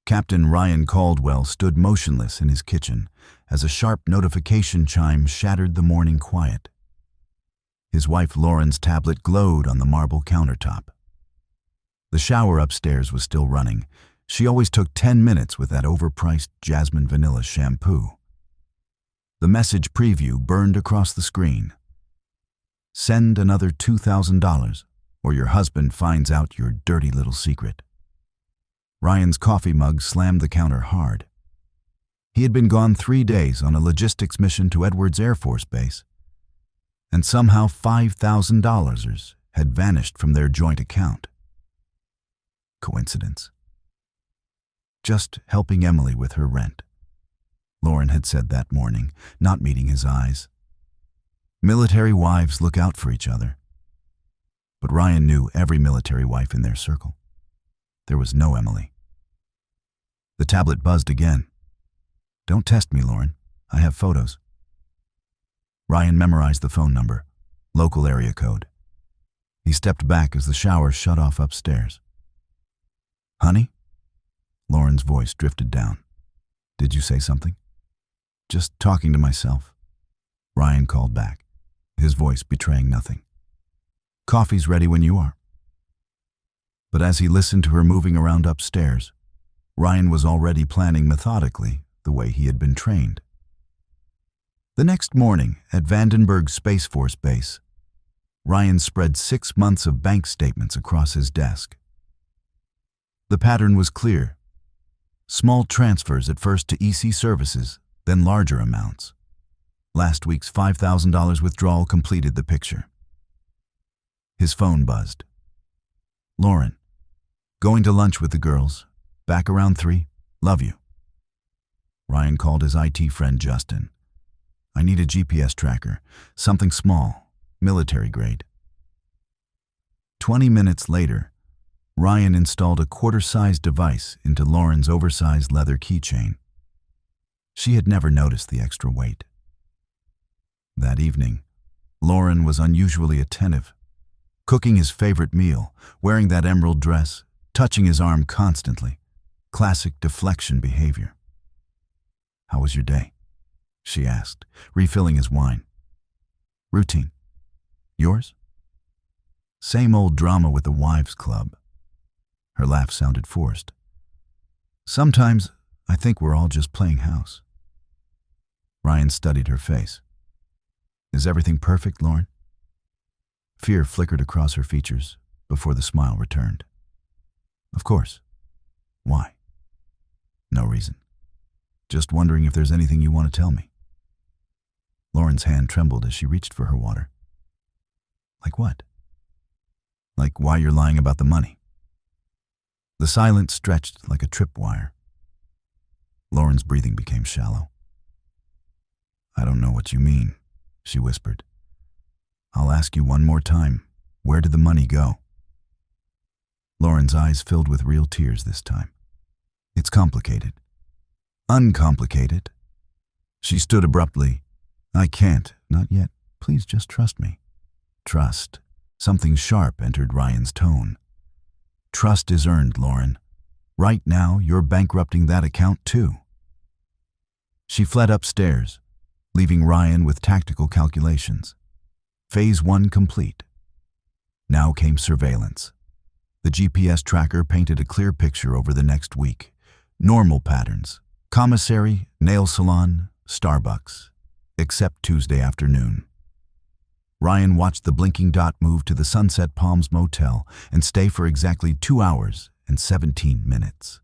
Captain Ryan Caldwell stood motionless in his kitchen as a sharp notification chime shattered the morning quiet. His wife Lauren's tablet glowed on the marble countertop. The shower upstairs was still running. She always took 10 minutes with that overpriced jasmine vanilla shampoo. The message preview burned across the screen. Send another $2,000 or your husband finds out your dirty little secret. Ryan's coffee mug slammed the counter hard. He had been gone 3 days on a logistics mission to Edwards Air Force Base, and somehow $5,000 had vanished from their joint account. Coincidence? Just helping Emily with her rent. Lauren had said that morning, not meeting his eyes. Military wives look out for each other. But Ryan knew every military wife in their circle. There was no Emily. The tablet buzzed again. Don't test me, Lauren. I have photos. Ryan memorized the phone number, local area code. He stepped back as the shower shut off upstairs. Honey? Lauren's voice drifted down. Did you say something? Just talking to myself. Ryan called back, his voice betraying nothing. Coffee's ready when you are. But as he listened to her moving around upstairs, Ryan was already planning methodically the way he had been trained. The next morning at Vandenberg Space Force Base, Ryan spread 6 months of bank statements across his desk. The pattern was clear. Small transfers at first to EC services, then larger amounts. Last week's $5,000 withdrawal completed the picture. His phone buzzed. Lauren, going to lunch with the girls. Back around 3. Love you. Ryan called his IT friend Justin. I need a GPS tracker, something small, military grade. 20 minutes later, Ryan installed a quarter-sized device into Lauren's oversized leather keychain. She had never noticed the extra weight. That evening, Lauren was unusually attentive, cooking his favorite meal, wearing that emerald dress, touching his arm constantly. Classic deflection behavior. How was your day? She asked, refilling his wine. Routine. Yours? Same old drama with the wives' club. Her laugh sounded forced. Sometimes I think we're all just playing house. Ryan studied her face. Is everything perfect, Lauren? Fear flickered across her features before the smile returned. Of course. Why? No reason. Just wondering if there's anything you want to tell me. Lauren's hand trembled as she reached for her water. Like what? Like why you're lying about the money. The silence stretched like a tripwire. Lauren's breathing became shallow. I don't know what you mean, she whispered. I'll ask you one more time. Where did the money go? Lauren's eyes filled with real tears this time. It's complicated. Uncomplicated. She stood abruptly. I can't, not yet. Please just trust me. Trust. Something sharp entered Ryan's tone. Trust is earned, Lauren. Right now, you're bankrupting that account too. She fled upstairs, leaving Ryan with tactical calculations. Phase 1 complete. Now came surveillance. The GPS tracker painted a clear picture over the next week. Normal patterns. Commissary, nail salon, Starbucks. Except Tuesday afternoon. Ryan watched the blinking dot move to the Sunset Palms Motel and stay for exactly 2 hours and 17 minutes.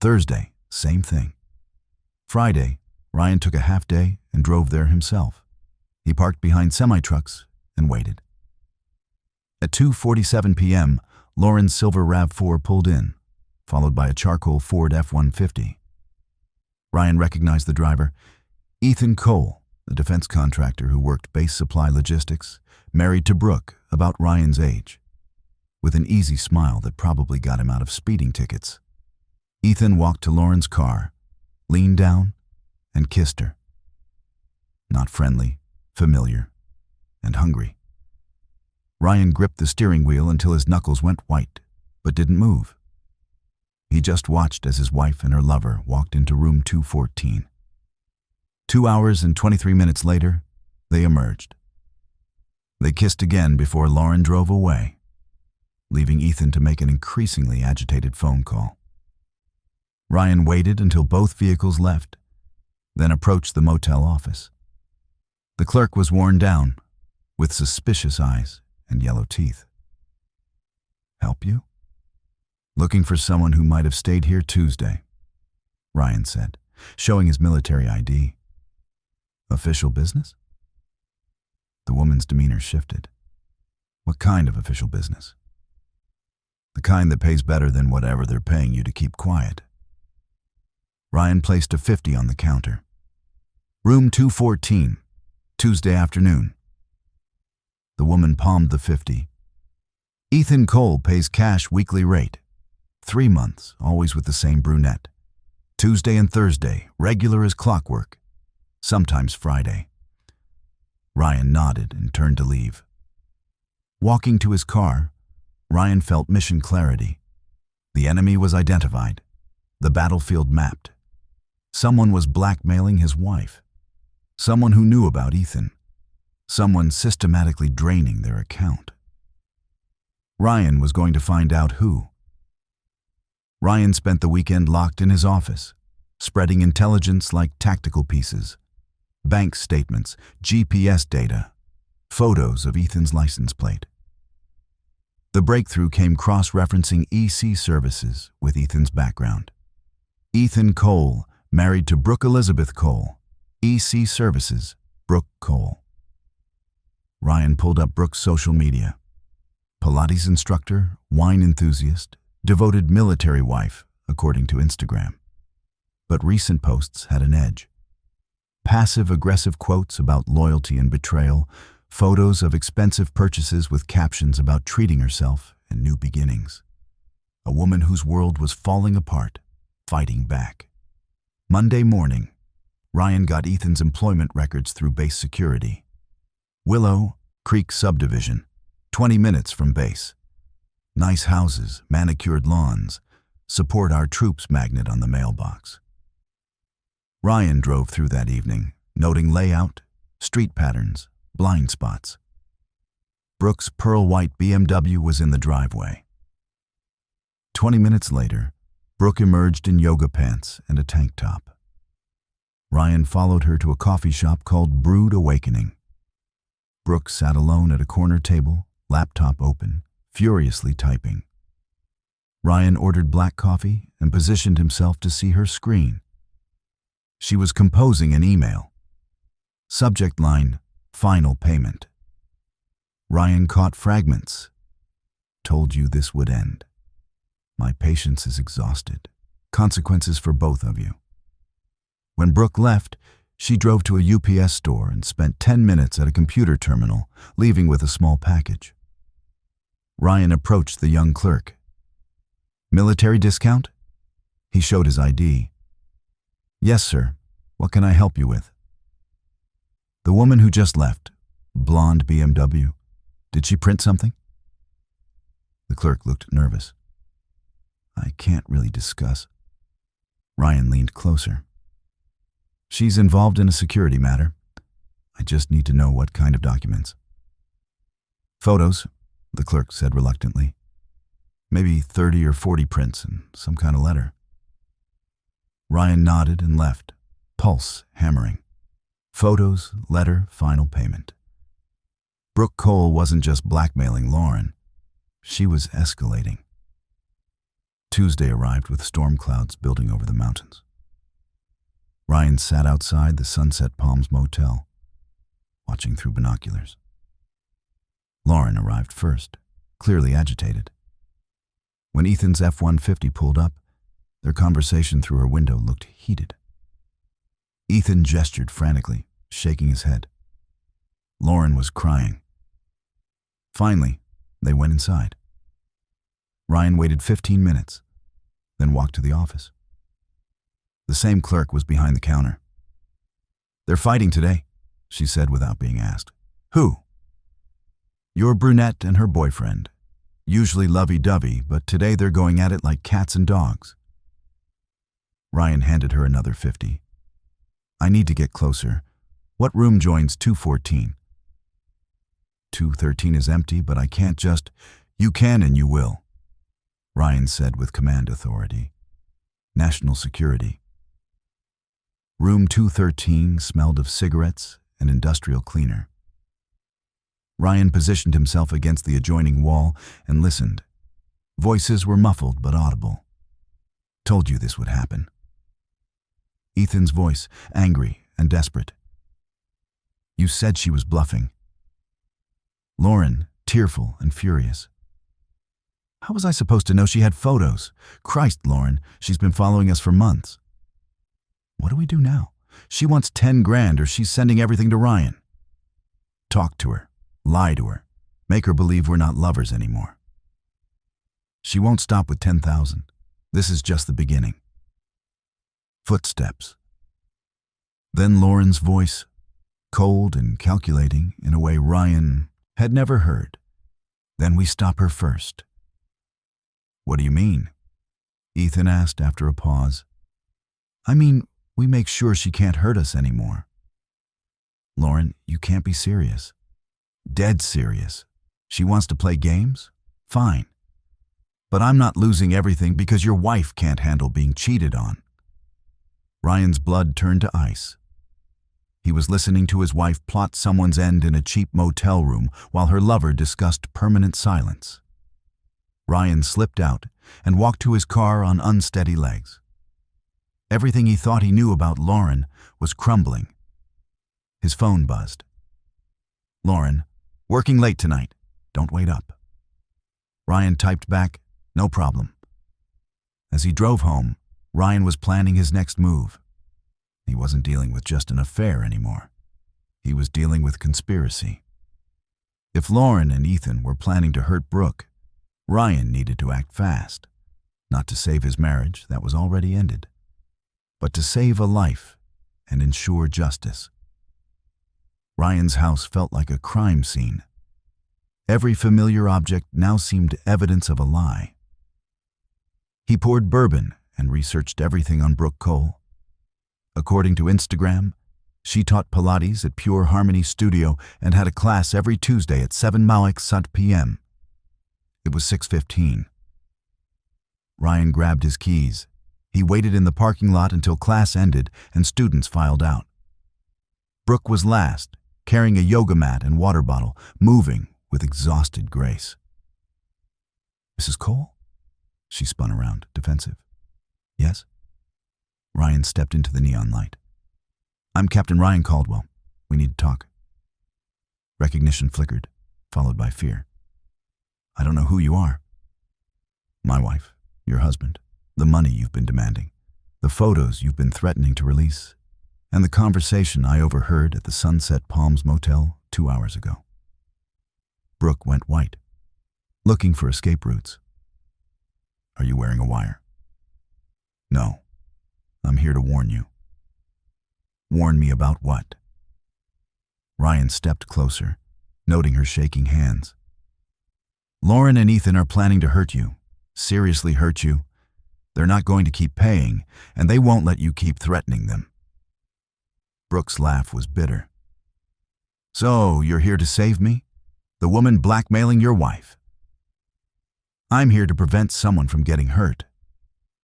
Thursday, same thing. Friday, Ryan took a half day and drove there himself. He parked behind semi-trucks and waited. At 2:47 p.m., Lauren's silver RAV4 pulled in, followed by a charcoal Ford F-150. Ryan recognized the driver, Ethan Cole, the defense contractor who worked base supply logistics, married to Brooke, about Ryan's age. With an easy smile that probably got him out of speeding tickets, Ethan walked to Lauren's car, leaned down, and kissed her. Not friendly, familiar, and hungry. Ryan gripped the steering wheel until his knuckles went white, but didn't move. He just watched as his wife and her lover walked into room 214. 2 hours and 23 minutes later, they emerged. They kissed again before Lauren drove away, leaving Ethan to make an increasingly agitated phone call. Ryan waited until both vehicles left, then approached the motel office. The clerk was worn down, with suspicious eyes and yellow teeth. "Help you?" "Looking for someone who might have stayed here Tuesday," Ryan said, showing his military ID. "Official business?" The woman's demeanor shifted. "What kind of official business?" "The kind that pays better than whatever they're paying you to keep quiet." Ryan placed a 50 on the counter. "Room 214, Tuesday afternoon." The woman palmed the 50. "Ethan Cole pays cash weekly rate. 3 months, always with the same brunette. Tuesday and Thursday, regular as clockwork. Sometimes Friday." Ryan nodded and turned to leave. Walking to his car, Ryan felt mission clarity. The enemy was identified, the battlefield mapped. Someone was blackmailing his wife. Someone who knew about Ethan. Someone systematically draining their account. Ryan was going to find out who. Ryan spent the weekend locked in his office, spreading intelligence like tactical pieces. Bank statements, GPS data, photos of Ethan's license plate. The breakthrough came cross-referencing EC services with Ethan's background. Ethan Cole, married to Brooke Elizabeth Cole. EC services, Brooke Cole. Ryan pulled up Brooke's social media. Pilates instructor, wine enthusiast, devoted military wife, according to Instagram. But recent posts had an edge. Passive-aggressive quotes about loyalty and betrayal, photos of expensive purchases with captions about treating herself and new beginnings. A woman whose world was falling apart, fighting back. Monday morning, Ryan got Ethan's employment records through base security. Willow Creek subdivision, 20 minutes from base. Nice houses, manicured lawns, support our troops magnet on the mailbox. Ryan drove through that evening, noting layout, street patterns, blind spots. Brooke's pearl-white BMW was in the driveway. 20 minutes later, Brooke emerged in yoga pants and a tank top. Ryan followed her to a coffee shop called Brood Awakening. Brooke sat alone at a corner table, laptop open, furiously typing. Ryan ordered black coffee and positioned himself to see her screen. She was composing an email. Subject line, "Final payment." Ryan caught fragments. "Told you this would end. My patience is exhausted. Consequences for both of you." When Brooke left, she drove to a UPS store and spent 10 minutes at a computer terminal, leaving with a small package. Ryan approached the young clerk. "Military discount?" He showed his ID. "Yes, sir. What can I help you with?" "The woman who just left, blonde BMW. Did she print something?" The clerk looked nervous. "I can't really discuss." Ryan leaned closer. "She's involved in a security matter. I just need to know what kind of documents." "Photos," the clerk said reluctantly. "Maybe 30 or 40 prints and some kind of letter." Ryan nodded and left, pulse hammering. Photos, letter, final payment. Brooke Cole wasn't just blackmailing Lauren. She was escalating. Tuesday arrived with storm clouds building over the mountains. Ryan sat outside the Sunset Palms Motel, watching through binoculars. Lauren arrived first, clearly agitated. When Ethan's F-150 pulled up, their conversation through her window looked heated. Ethan gestured frantically, shaking his head. Lauren was crying. Finally, they went inside. Ryan waited 15 minutes, then walked to the office. The same clerk was behind the counter. "They're fighting today," she said without being asked. "Who?" "Your brunette and her boyfriend. Usually lovey-dovey, but today they're going at it like cats and dogs." Ryan handed her another 50. I need to get closer. What room joins 214? 213 is empty, but I can't just... You can and you will, Ryan said with command authority. National security. Room 213 smelled of cigarettes and industrial cleaner. Ryan positioned himself against the adjoining wall and listened. Voices were muffled but audible. Told you this would happen. Ethan's voice, angry and desperate. You said she was bluffing. Lauren, tearful and furious. How was I supposed to know she had photos? Christ, Lauren, she's been following us for months. What do we do now? She wants 10 grand or she's sending everything to Ryan. Talk to her. Lie to her. Make her believe we're not lovers anymore. She won't stop with 10,000. This is just the beginning. Footsteps. Then Lauren's voice, cold and calculating in a way Ryan had never heard. Then we stop her first. What do you mean? Ethan asked after a pause. I mean, we make sure she can't hurt us anymore. Lauren, you can't be serious. Dead serious. She wants to play games? Fine. But I'm not losing everything because your wife can't handle being cheated on. Ryan's blood turned to ice. He was listening to his wife plot someone's end in a cheap motel room while her lover discussed permanent silence. Ryan slipped out and walked to his car on unsteady legs. Everything he thought he knew about Lauren was crumbling. His phone buzzed. Lauren, working late tonight. Don't wait up. Ryan typed back, no problem. As he drove home, Ryan was planning his next move. He wasn't dealing with just an affair anymore. He was dealing with conspiracy. If Lauren and Ethan were planning to hurt Brooke, Ryan needed to act fast, not to save his marriage that was already ended, but to save a life and ensure justice. Ryan's house felt like a crime scene. Every familiar object now seemed evidence of a lie. He poured bourbon and researched everything on Brooke Cole. According to Instagram, she taught Pilates at Pure Harmony Studio and had a class every Tuesday at 7 p.m. It was 6:15. Ryan grabbed his keys. He waited in the parking lot until class ended and students filed out. Brooke was last, carrying a yoga mat and water bottle, moving with exhausted grace. Mrs. Cole? She spun around, defensive. Yes? Ryan stepped into the neon light. I'm Captain Ryan Caldwell. We need to talk. Recognition flickered, followed by fear. I don't know who you are. My wife, your husband, the money you've been demanding, the photos you've been threatening to release, and the conversation I overheard at the Sunset Palms Motel 2 hours ago. Brooke went white, looking for escape routes. Are you wearing a wire? No. I'm here to warn you. Warn me about what? Ryan stepped closer, noting her shaking hands. Lauren and Ethan are planning to hurt you, seriously hurt you. They're not going to keep paying, and they won't let you keep threatening them. Brooke's laugh was bitter. So, you're here to save me? The woman blackmailing your wife? I'm here to prevent someone from getting hurt.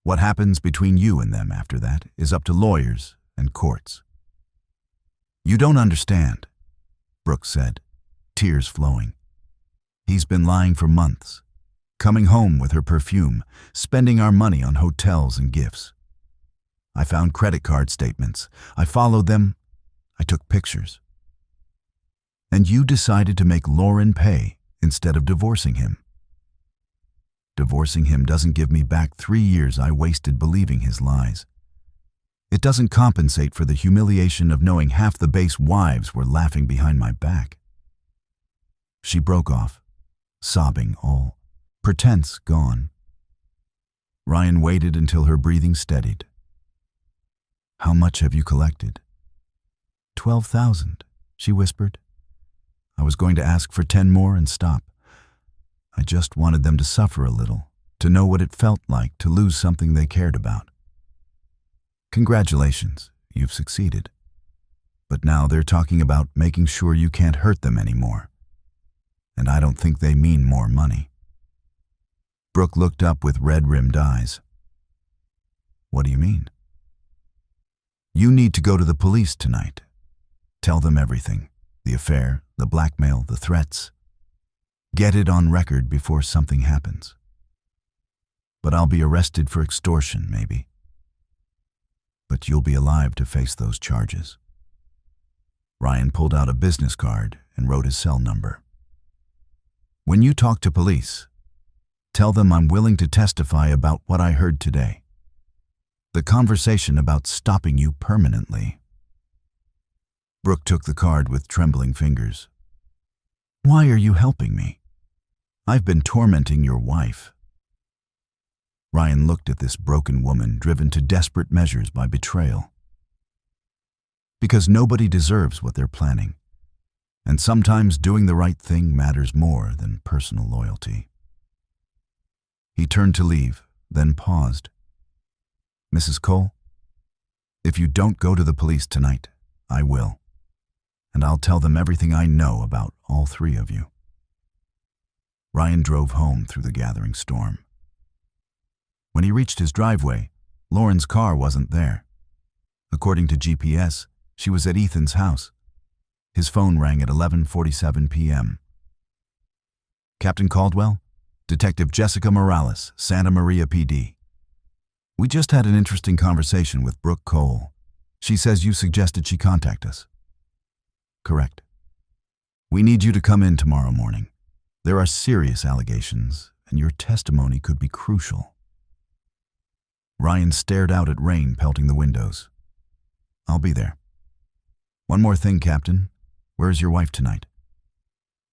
What happens between you and them after that is up to lawyers and courts. You don't understand, Brooke said, tears flowing. He's been lying for months, coming home with her perfume, spending our money on hotels and gifts. I found credit card statements. I followed them. I took pictures. And you decided to make Lauren pay instead of divorcing him. Divorcing him doesn't give me back 3 years I wasted believing his lies. It doesn't compensate for the humiliation of knowing half the base wives were laughing behind my back. She broke off, sobbing, all pretense gone. Ryan waited until her breathing steadied. How much have you collected? 12,000, she whispered. I was going to ask for 10 more and stop. I just wanted them to suffer a little, to know what it felt like to lose something they cared about. Congratulations, you've succeeded. But now they're talking about making sure you can't hurt them anymore. And I don't think they mean more money. Brooke looked up with red-rimmed eyes. What do you mean? You need to go to the police tonight. Tell them everything. The affair, the blackmail, the threats. Get it on record before something happens. But I'll be arrested for extortion, maybe. But you'll be alive to face those charges. Ryan pulled out a business card and wrote his cell number. When you talk to police, tell them I'm willing to testify about what I heard today. The conversation about stopping you permanently. Brooke took the card with trembling fingers. Why are you helping me? I've been tormenting your wife. Ryan looked at this broken woman driven to desperate measures by betrayal. Because nobody deserves what they're planning, and sometimes doing the right thing matters more than personal loyalty. He turned to leave, then paused. Mrs. Cole, if you don't go to the police tonight, I will, and I'll tell them everything I know about all three of you. Ryan drove home through the gathering storm. When he reached his driveway, Lauren's car wasn't there. According to GPS, she was at Ethan's house. His phone rang at 11:47 p.m. Captain Caldwell, Detective Jessica Morales, Santa Maria PD. We just had an interesting conversation with Brooke Cole. She says you suggested she contact us. Correct. We need you to come in tomorrow morning. There are serious allegations, and your testimony could be crucial. Ryan stared out at rain pelting the windows. I'll be there. One more thing, Captain. Where's your wife tonight?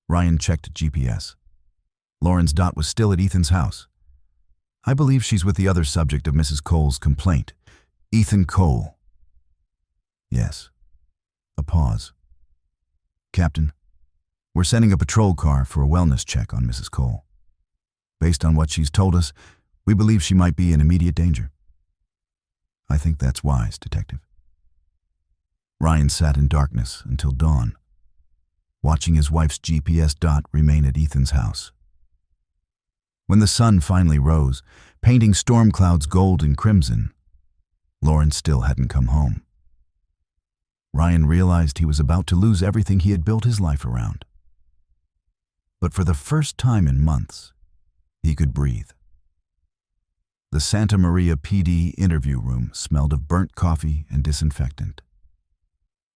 Ryan checked GPS. Lauren's dot was still at Ethan's house. I believe she's with the other subject of Mrs. Cole's complaint, Ethan Cole. Yes. A pause. Captain, we're sending a patrol car for a wellness check on Mrs. Cole. Based on what she's told us, we believe she might be in immediate danger. I think that's wise, Detective. Ryan sat in darkness until dawn, watching his wife's GPS dot remain at Ethan's house. When the sun finally rose, painting storm clouds gold and crimson, Lauren still hadn't come home. Ryan realized he was about to lose everything he had built his life around. But for the first time in months, he could breathe. The Santa Maria PD interview room smelled of burnt coffee and disinfectant.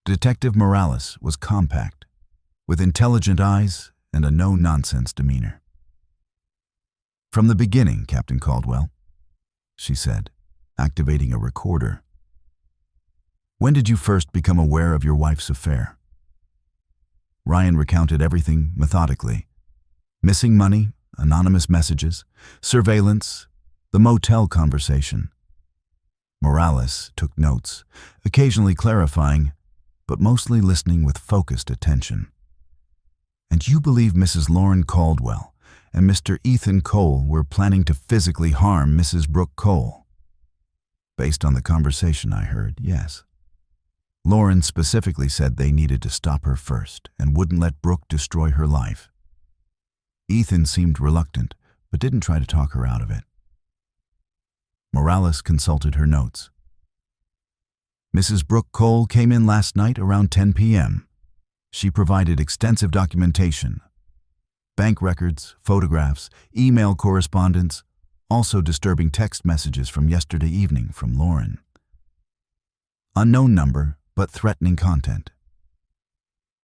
Detective Morales was compact, with intelligent eyes and a no-nonsense demeanor. From the beginning, Captain Caldwell, she said, activating a recorder. When did you first become aware of your wife's affair? Ryan recounted everything methodically. Missing money, anonymous messages, surveillance, the motel conversation. Morales took notes, occasionally clarifying, but mostly listening with focused attention. And you believe Mrs. Lauren Caldwell and Mr. Ethan Cole were planning to physically harm Mrs. Brooke Cole? Based on the conversation I heard, yes. Lauren specifically said they needed to stop her first and wouldn't let Brooke destroy her life. Ethan seemed reluctant, but didn't try to talk her out of it. Morales consulted her notes. Mrs. Brooke Cole came in last night around 10 p.m. She provided extensive documentation, bank records, photographs, email correspondence, also disturbing text messages from yesterday evening from Lauren. Unknown number, but threatening content.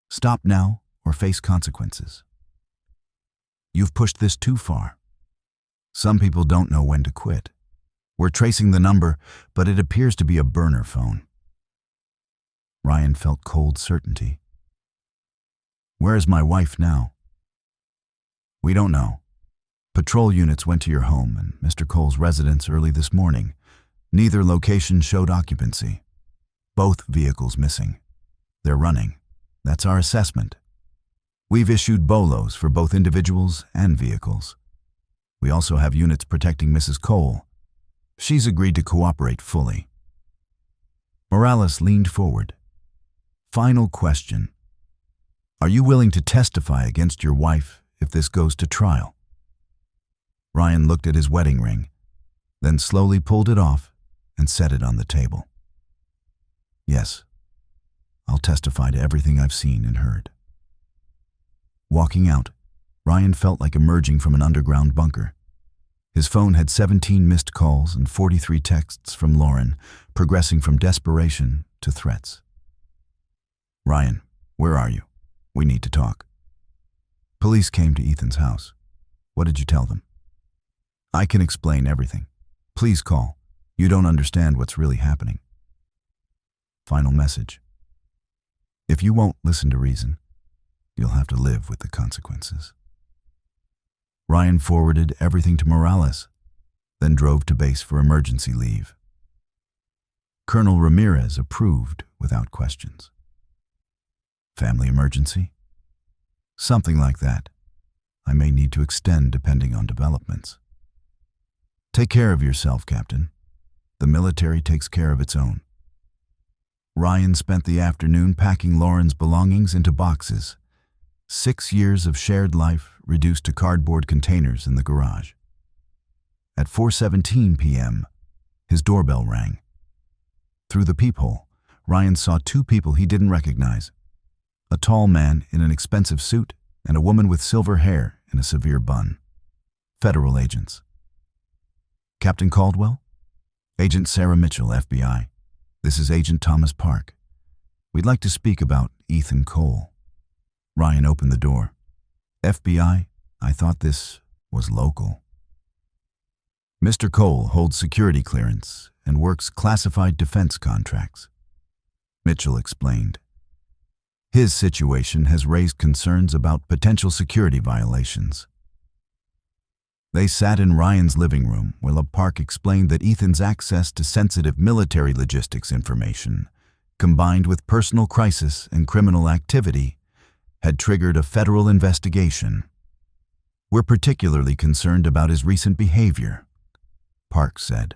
Stop now or face consequences. You've pushed this too far. Some people don't know when to quit. We're tracing the number, but it appears to be a burner phone. Ryan felt cold certainty. Where is my wife now? We don't know. Patrol units went to your home and Mr. Cole's residence early this morning. Neither location showed occupancy. Both vehicles missing. They're running. That's our assessment. We've issued BOLOs for both individuals and vehicles. We also have units protecting Mrs. Cole. She's agreed to cooperate fully. Morales leaned forward. Final question. Are you willing to testify against your wife if this goes to trial? Ryan looked at his wedding ring, then slowly pulled it off and set it on the table. Yes, I'll testify to everything I've seen and heard. Walking out, Ryan felt like emerging from an underground bunker. His phone had 17 missed calls and 43 texts from Lauren, progressing from desperation to threats. Ryan, where are you? We need to talk. Police came to Ethan's house. What did you tell them? I can explain everything. Please call. You don't understand what's really happening. Final message. If you won't listen to reason, you'll have to live with the consequences. Ryan forwarded everything to Morales, then drove to base for emergency leave. Colonel Ramirez approved without questions. Family emergency? Something like that. I may need to extend depending on developments. Take care of yourself, Captain. The military takes care of its own. Ryan spent the afternoon packing Lauren's belongings into boxes. 6 years of shared life reduced to cardboard containers in the garage. At 4:17 p.m., his doorbell rang. Through the peephole, Ryan saw 2 people he didn't recognize. A tall man in an expensive suit and a woman with silver hair in a severe bun. Federal agents. Captain Caldwell? Agent Sarah Mitchell, FBI. This is Agent Thomas Park. We'd like to speak about Ethan Cole. Ryan opened the door. FBI? I thought this was local. Mr. Cole holds security clearance and works classified defense contracts. Mitchell explained. His situation has raised concerns about potential security violations. They sat in Ryan's living room while Park explained that Ethan's access to sensitive military logistics information, combined with personal crisis and criminal activity, had triggered a federal investigation. We're particularly concerned about his recent behavior, Park said.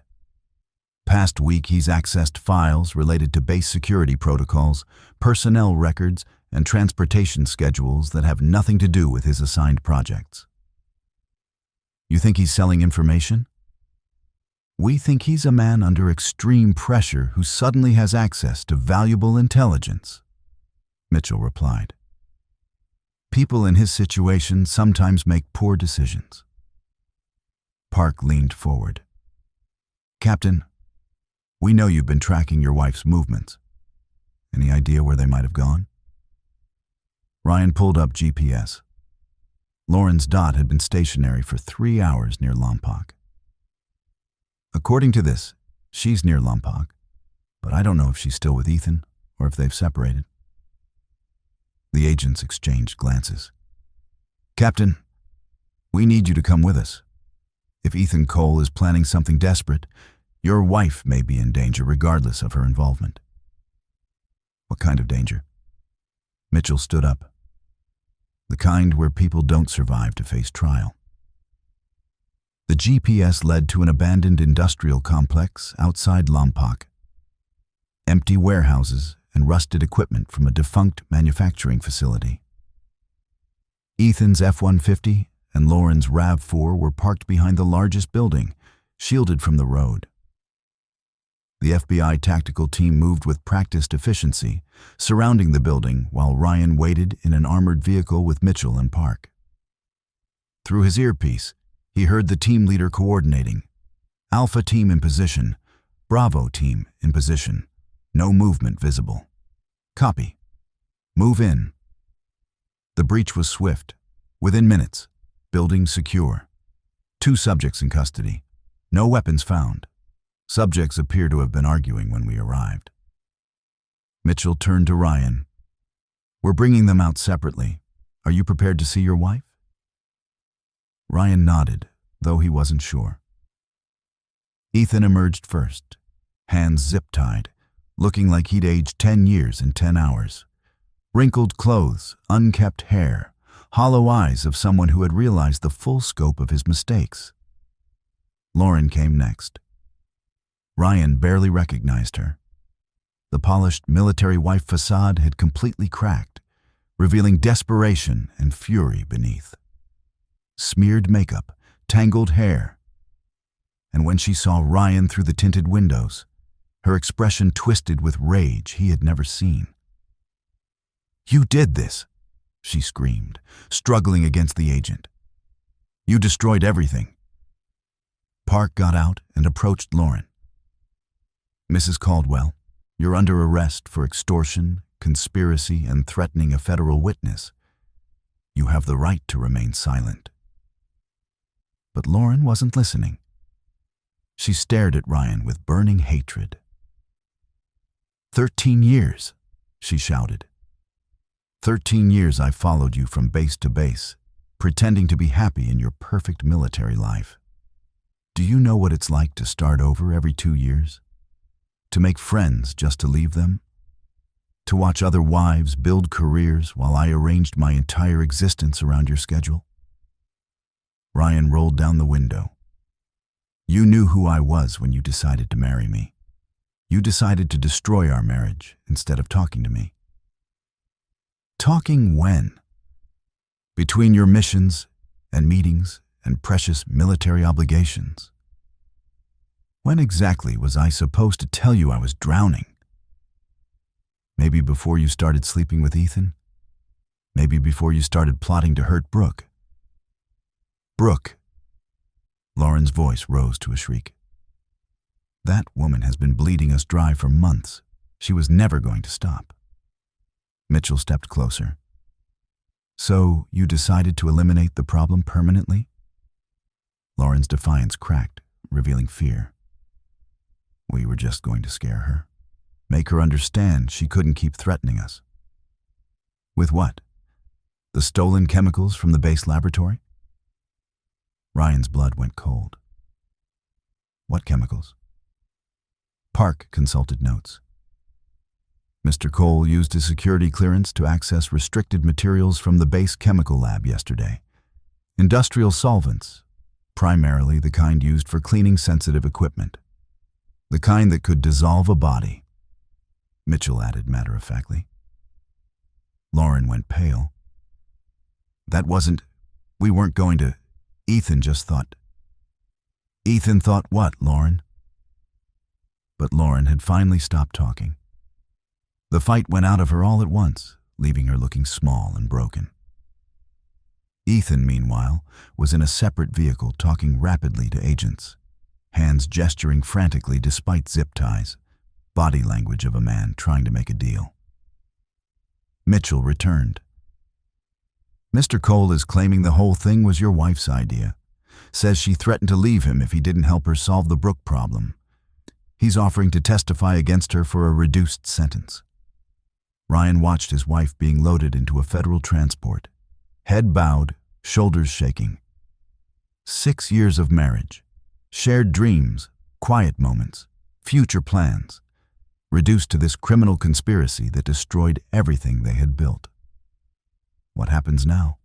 Past week he's accessed files related to base security protocols, personnel records, and transportation schedules that have nothing to do with his assigned projects. You think he's selling information? We think he's a man under extreme pressure who suddenly has access to valuable intelligence, Mitchell replied. People in his situation sometimes make poor decisions. Park leaned forward. Captain, we know you've been tracking your wife's movements. Any idea where they might have gone? Ryan pulled up GPS. Lauren's dot had been stationary for 3 hours near Lompoc. According to this, she's near Lompoc, but I don't know if she's still with Ethan or if they've separated. The agents exchanged glances. Captain, we need you to come with us. If Ethan Cole is planning something desperate, your wife may be in danger regardless of her involvement. What kind of danger? Mitchell stood up. The kind where people don't survive to face trial. The GPS led to an abandoned industrial complex outside Lompoc. Empty warehouses and rusted equipment from a defunct manufacturing facility. Ethan's F-150 and Lauren's RAV-4 were parked behind the largest building, shielded from the road. The FBI tactical team moved with practiced efficiency, surrounding the building while Ryan waited in an armored vehicle with Mitchell and Park. Through his earpiece, he heard the team leader coordinating. Alpha team in position. Bravo team in position. No movement visible. Copy. Move in. The breach was swift. Within minutes. Building secure. 2 subjects in custody. No weapons found. Subjects appear to have been arguing when we arrived. Mitchell turned to Ryan. We're bringing them out separately. Are you prepared to see your wife? Ryan nodded, though he wasn't sure. Ethan emerged first, hands zip-tied, looking like he'd aged 10 years in 10 hours. Wrinkled clothes, unkempt hair, hollow eyes of someone who had realized the full scope of his mistakes. Lauren came next. Ryan barely recognized her. The polished military wife facade had completely cracked, revealing desperation and fury beneath. Smeared makeup, tangled hair, and when she saw Ryan through the tinted windows, her expression twisted with rage he had never seen. "You did this," she screamed, struggling against the agent. "You destroyed everything." Park got out and approached Lauren. "Mrs. Caldwell, you're under arrest for extortion, conspiracy, and threatening a federal witness. You have the right to remain silent." But Lauren wasn't listening. She stared at Ryan with burning hatred. 13 years, she shouted. 13 years I followed you from base to base, pretending to be happy in your perfect military life. Do you know what it's like to start over every 2 years? To make friends just to leave them? To watch other wives build careers while I arranged my entire existence around your schedule? Ryan rolled down the window. You knew who I was when you decided to marry me. You decided to destroy our marriage instead of talking to me. Talking when? Between your missions and meetings and precious military obligations. When exactly was I supposed to tell you I was drowning? Maybe before you started sleeping with Ethan? Maybe before you started plotting to hurt Brooke? Brooke. Lauren's voice rose to a shriek. That woman has been bleeding us dry for months. She was never going to stop. Mitchell stepped closer. So you decided to eliminate the problem permanently? Lauren's defiance cracked, revealing fear. We were just going to scare her. Make her understand she couldn't keep threatening us. With what? The stolen chemicals from the base laboratory? Ryan's blood went cold. What chemicals? Park consulted notes. Mr. Cole used his security clearance to access restricted materials from the base chemical lab yesterday. Industrial solvents, primarily the kind used for cleaning sensitive equipment. The kind that could dissolve a body, Mitchell added matter-of-factly. Lauren went pale. We weren't going to. Ethan just thought. Ethan thought what, Lauren? But Lauren had finally stopped talking. The fight went out of her all at once, leaving her looking small and broken. Ethan, meanwhile, was in a separate vehicle talking rapidly to agents, hands gesturing frantically despite zip ties, body language of a man trying to make a deal. Mitchell returned. Mr. Cole is claiming the whole thing was your wife's idea. Says she threatened to leave him if he didn't help her solve the Brooke problem. He's offering to testify against her for a reduced sentence. Ryan watched his wife being loaded into a federal transport, head bowed, shoulders shaking. 6 years of marriage, shared dreams, quiet moments, future plans, reduced to this criminal conspiracy that destroyed everything they had built. What happens now?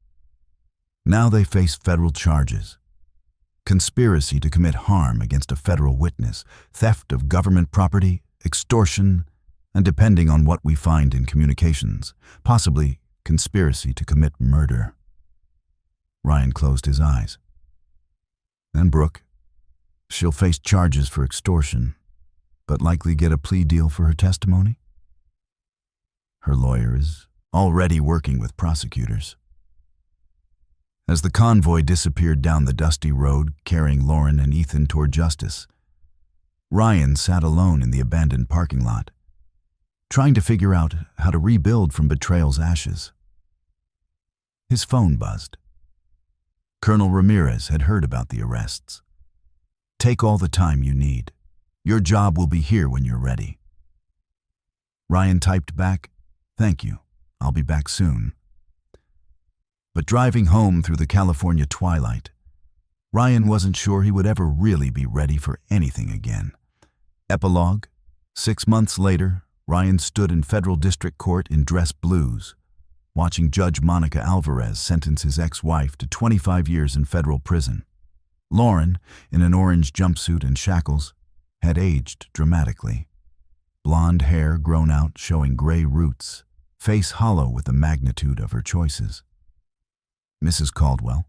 Now they face federal charges. Conspiracy to commit harm against a federal witness, theft of government property, extortion, and depending on what we find in communications, possibly conspiracy to commit murder. Ryan closed his eyes. And Brooke, she'll face charges for extortion, but likely get a plea deal for her testimony? Her lawyer is already working with prosecutors. As the convoy disappeared down the dusty road carrying Lauren and Ethan toward justice, Ryan sat alone in the abandoned parking lot, trying to figure out how to rebuild from Betrayal's ashes. His phone buzzed. Colonel Ramirez had heard about the arrests. Take all the time you need. Your job will be here when you're ready. Ryan typed back, "Thank you. I'll be back soon." But driving home through the California twilight, Ryan wasn't sure he would ever really be ready for anything again. Epilogue: 6 months later, Ryan stood in federal district court in dress blues, watching Judge Monica Alvarez sentence his ex-wife to 25 years in federal prison. Lauren, in an orange jumpsuit and shackles, had aged dramatically. blonde hair grown out showing gray roots, face hollow with the magnitude of her choices. "Mrs. Caldwell,"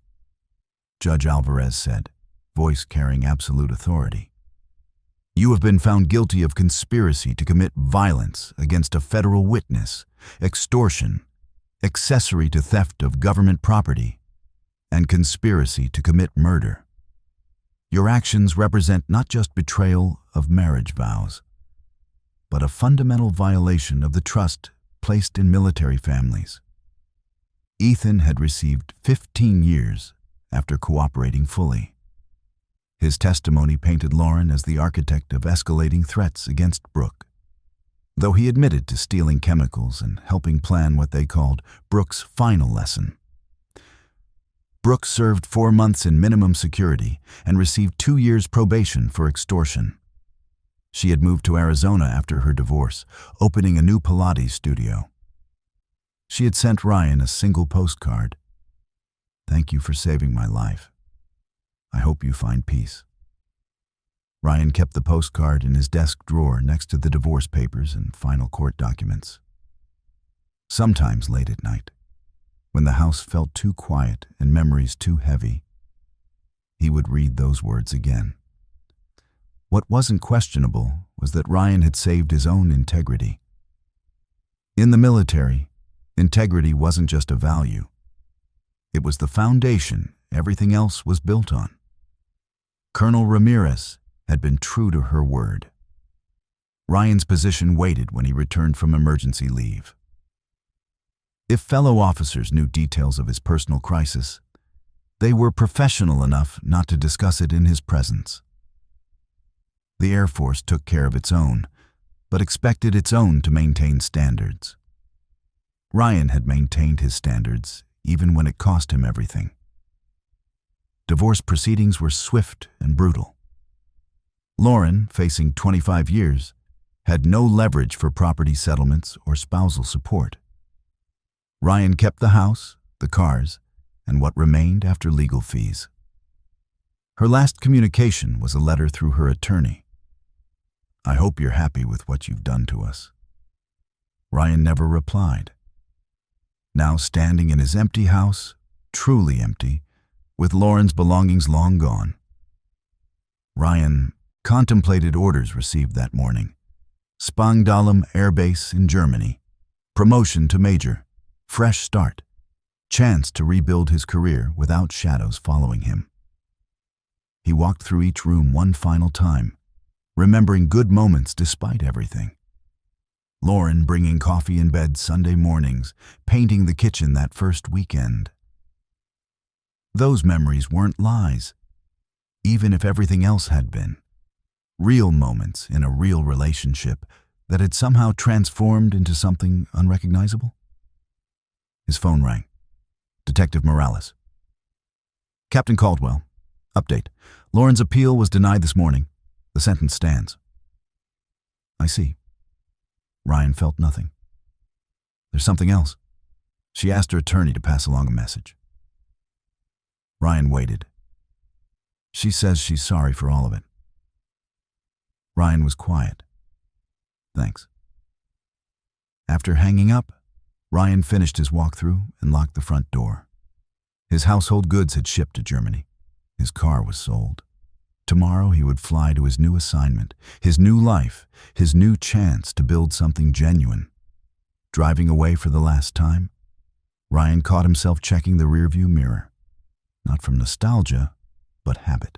Judge Alvarez said, voice carrying absolute authority, "you have been found guilty of conspiracy to commit violence against a federal witness, extortion, accessory to theft of government property, and conspiracy to commit murder. Your actions represent not just betrayal of marriage vows, but a fundamental violation of the trust placed in military families." Ethan had received 15 years after cooperating fully. His testimony painted Lauren as the architect of escalating threats against Brooke. Though he admitted to stealing chemicals and helping plan what they called Brooke's final lesson. Brooke served 4 months in minimum security and received 2 years probation for extortion. She had moved to Arizona after her divorce, opening a new Pilates studio. She had sent Ryan a single postcard. "Thank you for saving my life. I hope you find peace." Ryan kept the postcard in his desk drawer next to the divorce papers and final court documents. Sometimes late at night, when the house felt too quiet and memories too heavy, he would read those words again. What wasn't questionable was that Ryan had saved his own integrity. In the military, integrity wasn't just a value. It was the foundation everything else was built on. Colonel Ramirez had been true to her word. Ryan's position waited when he returned from emergency leave. If fellow officers knew details of his personal crisis, they were professional enough not to discuss it in his presence. The Air Force took care of its own, but expected its own to maintain standards. Ryan had maintained his standards even when it cost him everything. Divorce proceedings were swift and brutal. Lauren, facing 25 years, had no leverage for property settlements or spousal support. Ryan kept the house, the cars, and what remained after legal fees. Her last communication was a letter through her attorney. "I hope you're happy with what you've done to us." Ryan never replied. Now standing in his empty house, truly empty, with Lauren's belongings long gone. Ryan contemplated orders received that morning. Spangdahlem Air Base in Germany. Promotion to major. Fresh start. Chance to rebuild his career without shadows following him. He walked through each room one final time, remembering good moments despite everything. Lauren bringing coffee in bed Sunday mornings, painting the kitchen that first weekend. Those memories weren't lies, even if everything else had been. Real moments in a real relationship that had somehow transformed into something unrecognizable. His phone rang. Detective Morales. "Captain Caldwell. Update. Lauren's appeal was denied this morning. The sentence stands." "I see." Ryan felt nothing. "There's something else." She asked her attorney to pass along a message. Ryan waited. "She says she's sorry for all of it." Ryan was quiet. "Thanks." After hanging up, Ryan finished his walkthrough and locked the front door. His household goods had shipped to Germany. His car was sold. Tomorrow he would fly to his new assignment, his new life, his new chance to build something genuine. Driving away for the last time, Ryan caught himself checking the rearview mirror. Not from nostalgia, but habit.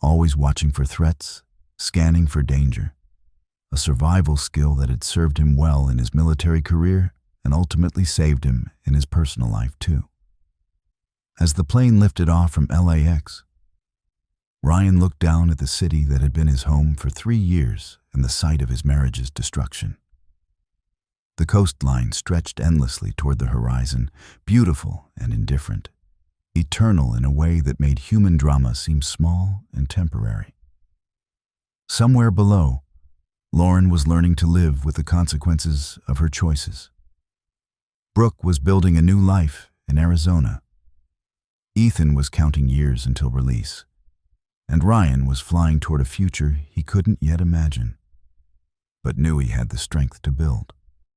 Always watching for threats, scanning for danger. A survival skill that had served him well in his military career and ultimately saved him in his personal life too. As the plane lifted off from LAX, Ryan looked down at the city that had been his home for 3 years and the site of his marriage's destruction. The coastline stretched endlessly toward the horizon, beautiful and indifferent, eternal in a way that made human drama seem small and temporary. Somewhere below, Lauren was learning to live with the consequences of her choices. Brooke was building a new life in Arizona. Ethan was counting years until release, and Ryan was flying toward a future he couldn't yet imagine. but knew he had the strength to build.